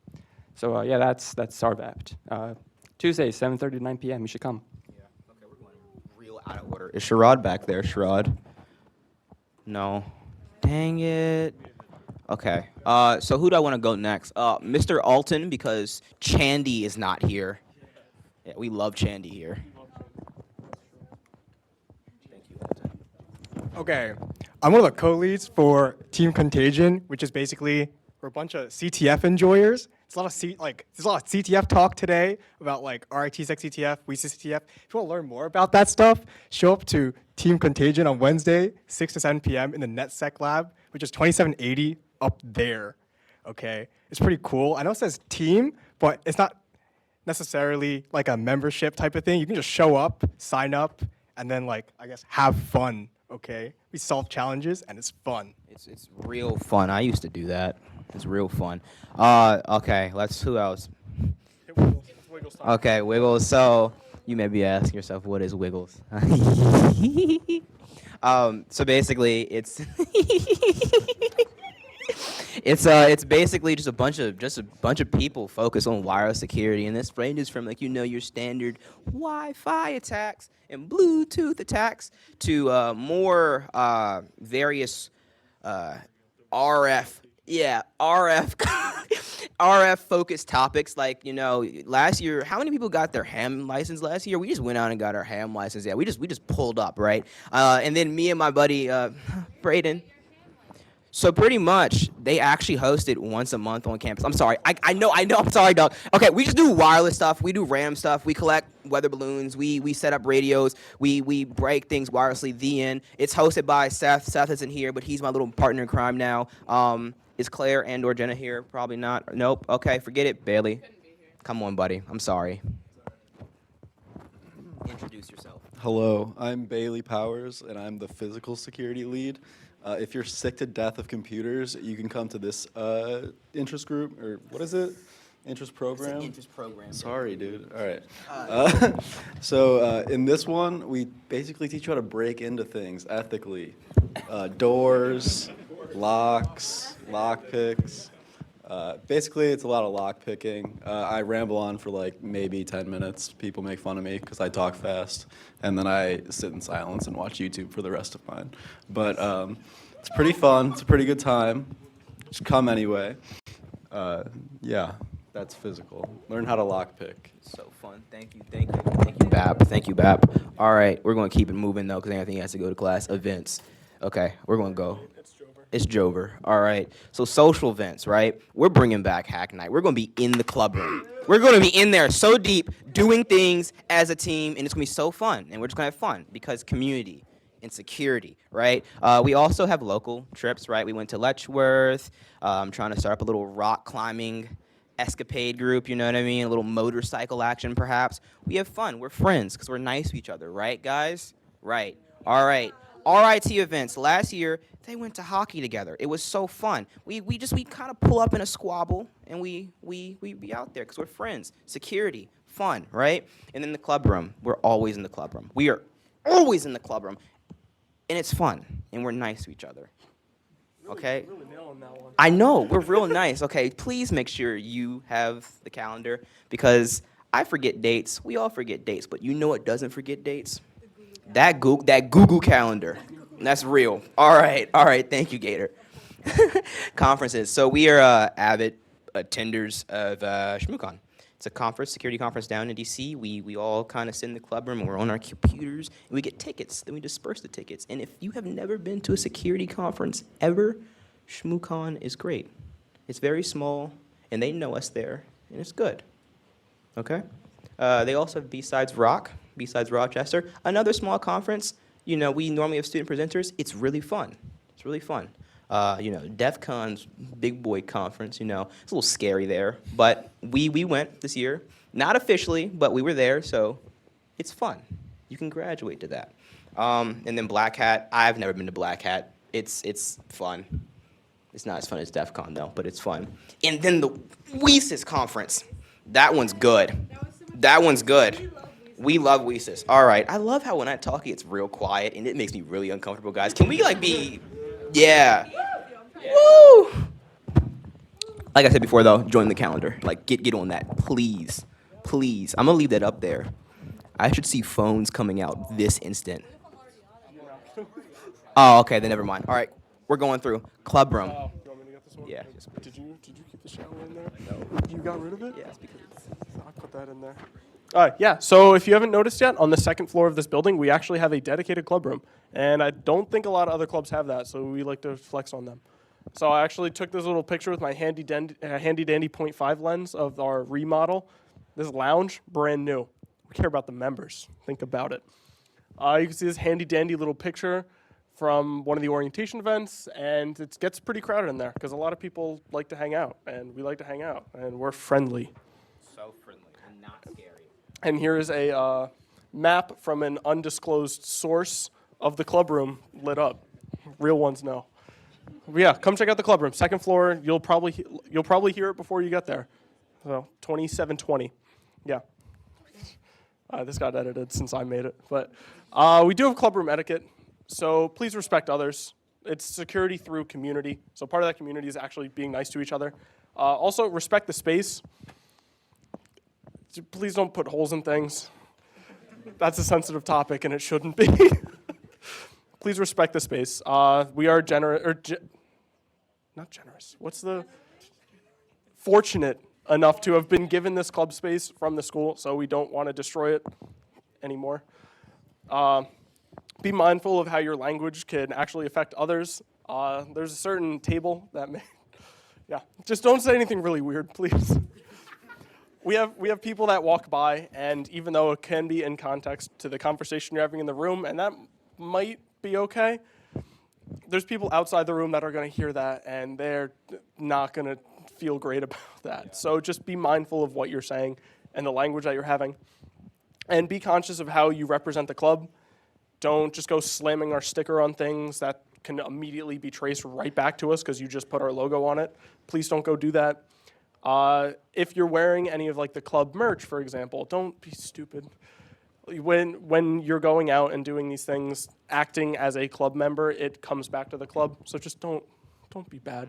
[SPEAKER 13] So yeah, that's RVAPT. Tuesday, 7:30 to 9 p.m. You should come.
[SPEAKER 3] Yeah, okay, we're going real out of order. Is Sherrod back there, Sherrod? No. Dang it. Okay, so who do I want to go next? Mr. Alton, because Chandy is not here. Yeah, we love Chandy here. Thank you, Alton.
[SPEAKER 14] Okay, I'm one of the co-leads for Team Contagion, which is basically we're a bunch of CTF enjoyers. There's a lot of CTF talk today about like RITSEC CTF, WeSec CTF. If you want to learn more about that stuff, show up to Team Contagion on Wednesday, 6 to 7 p.m. in the NetSec lab, which is 2780 up there. Okay, it's pretty cool. I know it says team, but it's not necessarily like a membership type of thing. You can just show up, sign up, and then like I guess have fun. Okay, we solve challenges and it's fun.
[SPEAKER 3] It's real fun. I used to do that. It's real fun. Okay, who else? Okay, Wiggles. So you may be asking yourself, what is Wiggles? So basically, it's it's basically just a bunch of people focused on wireless security, and this ranges from your standard Wi-Fi attacks and Bluetooth attacks to more various RF RF focused topics. Last year, how many people got their ham license last year? We just went out and got our ham license. Yeah, we just pulled up, right? And then me and my buddy Braden. So pretty much, they actually host it once a month on campus. I'm sorry. I know. I'm sorry, dog. Okay, we just do wireless stuff. We do random stuff. We collect weather balloons. We set up radios. We break things wirelessly. The end. It's hosted by Seth. Seth isn't here, but he's my little partner in crime now. Is Claire and or Jenna here? Probably not. Nope. Okay, forget it. Bailey. Come on, buddy. I'm sorry. Introduce yourself.
[SPEAKER 15] Hello, I'm Bailey Powers, and I'm the physical security lead. If you're sick to death of computers, you can come to this interest group, or what is it? Interest program?
[SPEAKER 3] It's an interest program.
[SPEAKER 15] Sorry, dude. All right. So in this one, we basically teach you how to break into things ethically. Doors, locks, lock picks. Basically, it's a lot of lock picking. I ramble on for maybe 10 minutes. People make fun of me because I talk fast, and then I sit in silence and watch YouTube for the rest of mine. But it's pretty fun. It's a pretty good time. Just come anyway. Yeah, that's physical. Learn how to lock pick.
[SPEAKER 3] So fun. Thank you, Bap. Thank you, Bap. All right, we're going to keep it moving, though, because Anthony has to go to class. Events. Okay, we're going to go. It's Jover. All right. So social events, right? We're bringing back Hack Night. We're going to be in the club room. We're going to be in there so deep doing things as a team, and it's going to be so fun. And we're just going to have fun because community and security, right? We also have local trips, right? We went to Letchworth. I'm trying to start up a little rock climbing escapade group, you know what I mean? A little motorcycle action, perhaps. We have fun. We're friends because we're nice to each other, right, guys? Right. All right. RIT events. Last year, they went to hockey together. It was so fun. We kind of pull up in a squabble, and we be out there because we're friends. Security, fun, right? And then the club room. We're always in the club room. We are always in the club room, and it's fun, and we're nice to each other. Okay?
[SPEAKER 2] Really nailing that one.
[SPEAKER 3] I know. We're real nice. Okay, please make sure you have the calendar because I forget dates. We all forget dates, but you know what doesn't forget dates? That Google Calendar. That's real. All right. Thank you, Gator. Conferences. So we are avid attenders of ShmooCon. It's a conference, security conference down in D.C. We all kind of sit in the club room and we're on our computers and we get tickets. Then we disperse the tickets. And if you have never been to a security conference ever, ShmooCon is great. It's very small and they know us there and it's good. Okay? They also have B-Sides Rochester, another small conference. We normally have student presenters. It's really fun. DEF CON's big boy conference, it's a little scary there. But we went this year, not officially, but we were there, so it's fun. You can graduate to that. And then Black Hat, I've never been to Black Hat. It's fun. It's not as fun as DEF CON, though, but it's fun. And then the WESIS conference. That one's good. We love WESIS. All right. I love how when I talk, it's real quiet, and it makes me really uncomfortable, guys. Can we, be... Yeah. Woo! Like I said before, though, join the calendar. Get on that, please. Please. I'm going to leave that up there. I should see phones coming out this instant. Oh, okay. Then never mind. All right. We're going through. Club room.
[SPEAKER 2] You want me to get this one?
[SPEAKER 3] Yeah.
[SPEAKER 2] Did you keep the shower in there?
[SPEAKER 3] No.
[SPEAKER 2] You got rid of it?
[SPEAKER 3] Yeah, it's because
[SPEAKER 2] I put that in there. Yeah, so if you haven't noticed yet, on the second floor of this building, we actually have a dedicated club room. And I don't think a lot of other clubs have that, so we like to flex on them. So I actually took this little picture with my handy dandy 0.5 lens of our remodel. This lounge, brand new. We care about the members. Think about it. You can see this handy dandy little picture from one of the orientation events, and it gets pretty crowded in there because a lot of people like to hang out, and we like to hang out, and we're friendly.
[SPEAKER 3] So friendly and not scary.
[SPEAKER 2] And here is a map from an undisclosed source of the club room lit up. Real ones know. But yeah, come check out the club room. Second floor. You'll probably hear it before you get there. So 2720. Yeah. This got edited since I made it, but we do have club room etiquette. So please respect others. It's security through community. So part of that community is actually being nice to each other. Also, respect the space. Please don't put holes in things. That's a sensitive topic, and it shouldn't be. Please respect the space. We are not generous. What's the fortunate enough to have been given this club space from the school, so we don't want to destroy it anymore. Be mindful of how your language can actually affect others. There's a certain table that may, just don't say anything really weird, please. We have people that walk by, and even though it can be in context to the conversation you're having in the room, and that might be okay, there's people outside the room that are going to hear that, and they're not going to feel great about that. So just be mindful of what you're saying and the language that you're having, and be conscious of how you represent the club. Don't just go slamming our sticker on things that can immediately be traced right back to us because you just put our logo on it. Please don't go do that. If you're wearing any of like the club merch, for example, don't be stupid. When you're going out and doing these things, acting as a club member, it comes back to the club. So just don't be bad,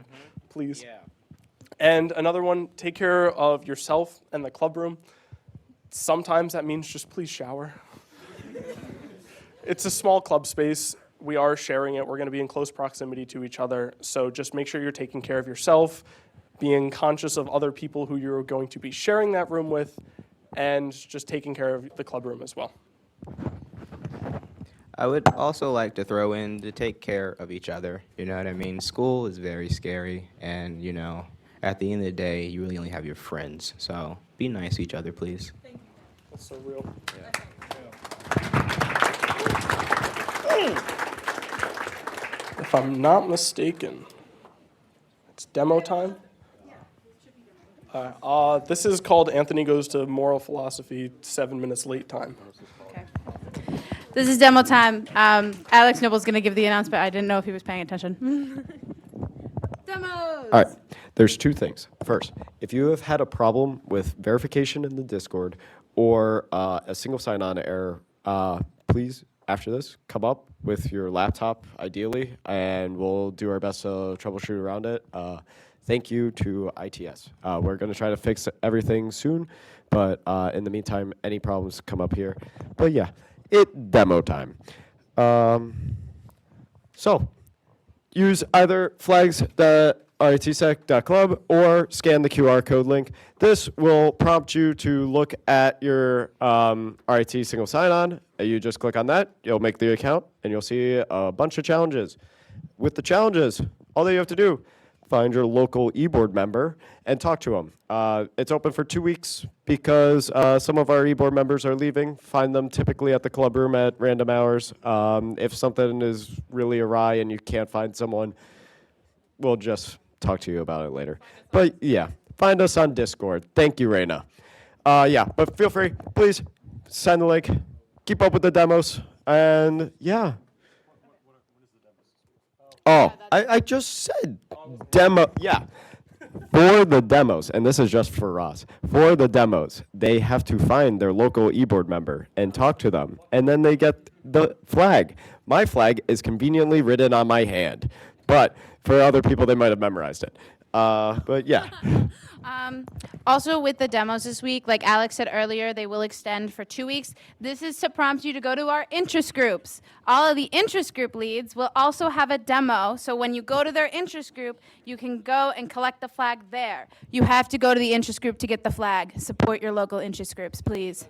[SPEAKER 2] please. Yeah. And another one, take care of yourself and the club room. Sometimes that means just please shower. It's a small club space. We are sharing it. We're going to be in close proximity to each other. So just make sure you're taking care of yourself, being conscious of other people who you're going to be sharing that room with, and just taking care of the club room as well.
[SPEAKER 3] I would also like to throw in to take care of each other. You know what I mean? School is very scary, and, you know, at the end of the day, you really only have your friends. So be nice to each other, please.
[SPEAKER 2] Thank you. That's so real. Yeah. If I'm not mistaken, it's demo time. This is called Anthony Goes to Moral Philosophy 7 minutes late time.
[SPEAKER 1] Okay. This is demo time. Alex Noble's going to give the announcement. I didn't know if he was paying attention. Demos!
[SPEAKER 9] All right. There's two things. First, if you have had a problem with verification in the Discord or a single sign-on error, please, after this, come up with your laptop, ideally, and we'll do our best to troubleshoot around it. Thank you to ITS. We're going to try to fix everything soon, but in the meantime, any problems come up here. But yeah, demo time. So, use either flags.ritsec.club or scan the QR code link. This will prompt you to look at your RIT single sign-on. You just click on that, you'll make the account, and you'll see a bunch of challenges. With the challenges, all that you have to do, find your local e-board member and talk to them. It's open for 2 weeks because some of our e-board members are leaving. Find them typically at the club room at random hours. If something is really awry and you can't find someone, we'll just talk to you about it later. But yeah, find us on Discord. Thank you, Raina. But feel free, please send the link. Keep up with the demos, and yeah. Oh, I just said demo. Yeah. For the demos, and this is just for Ross, for the demos, they have to find their local e-board member and talk to them, and then they get the flag. My flag is conveniently written on my hand, but for other people, they might have memorized it. But yeah.
[SPEAKER 1] Also, with the demos this week, like Alex said earlier, they will extend for 2 weeks. This is to prompt you to go to our interest groups. All of the interest group leads will also have a demo, so when you go to their interest group, you can go and collect the flag there. You have to go to the interest group to get the flag. Support your local interest groups, please.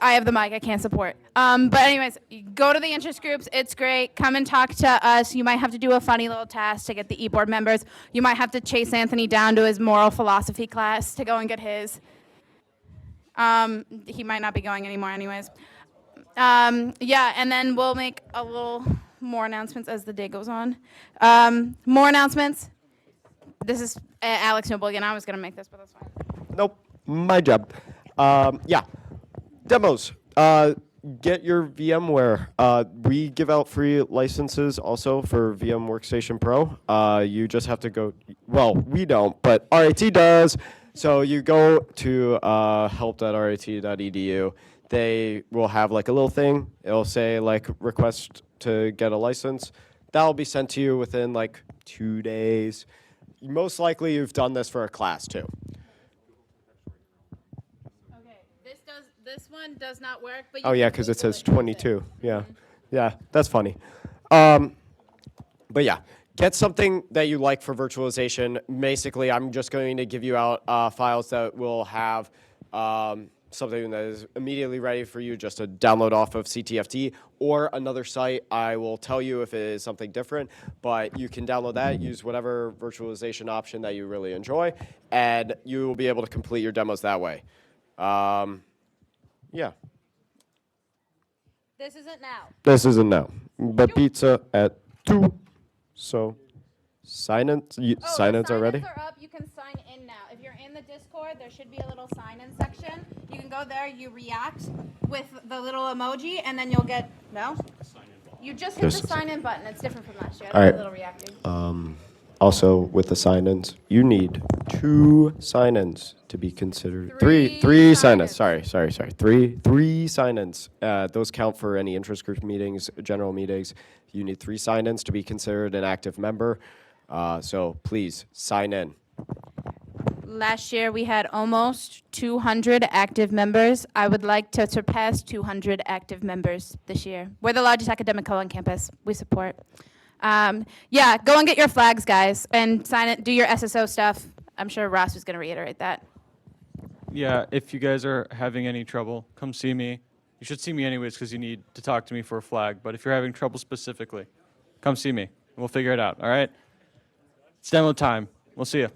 [SPEAKER 1] I have the mic, I can't support. But anyways, go to the interest groups, it's great. Come and talk to us. You might have to do a funny little task to get the e-board members. You might have to chase Anthony down to his moral philosophy class to go and get his. He might not be going anymore anyways. And then we'll make a little more announcements as the day goes on. More announcements. This is Alex Noble again. I was gonna make this, but that's fine.
[SPEAKER 9] Nope, my job. Demos. Get your VMware. We give out free licenses also for VM Workstation Pro. You just have to go, well, we don't, but RIT does. So you go to help.rit.edu, they will have like a little thing. It'll say like request to get a license. That'll be sent to you within like 2 days. Most likely you've done this for a class too.
[SPEAKER 1] Okay, this one does not work. But
[SPEAKER 9] Oh yeah, because it says 22. Yeah, yeah, that's funny. But yeah, get something that you like for virtualization. Basically, I'm just going to give you out files that will have something that is immediately ready for you just to download off of CTFT or another site. I will tell you if it is something different, but you can download that, use whatever virtualization option that you really enjoy, and you will be able to complete your demos that way. Yeah.
[SPEAKER 1] This isn't now.
[SPEAKER 9] This isn't now, but pizza at 2. So sign-ins are ready?
[SPEAKER 1] Sign-ins are up. You can sign in now. If you're in the Discord, there should be a little sign-in section. You can go there, you react with the little emoji, and then you'll get, no? You just hit the sign-in button. It's different from last year. I
[SPEAKER 9] All
[SPEAKER 1] don't
[SPEAKER 9] right.
[SPEAKER 1] do a little reacting.
[SPEAKER 9] Also, with the sign-ins, you need 2 sign-ins to be considered. Three sign-ins. Sorry. 3 sign-ins. Those count for any interest group meetings, general meetings. You need 3 sign-ins to be considered an active member. So please sign in.
[SPEAKER 1] Last year, we had almost 200 active members. I would like to surpass 200 active members this year. We're the largest academic co on campus. We support. Yeah, go and get your flags, guys, and sign it. Do your SSO stuff. I'm sure Ross was going to reiterate that.
[SPEAKER 7] Yeah, if you guys are having any trouble, come see me. You should see me anyways because you need to talk to me for a flag. But if you're having trouble specifically, come see me. We'll figure it out, all right? It's demo time. We'll see you.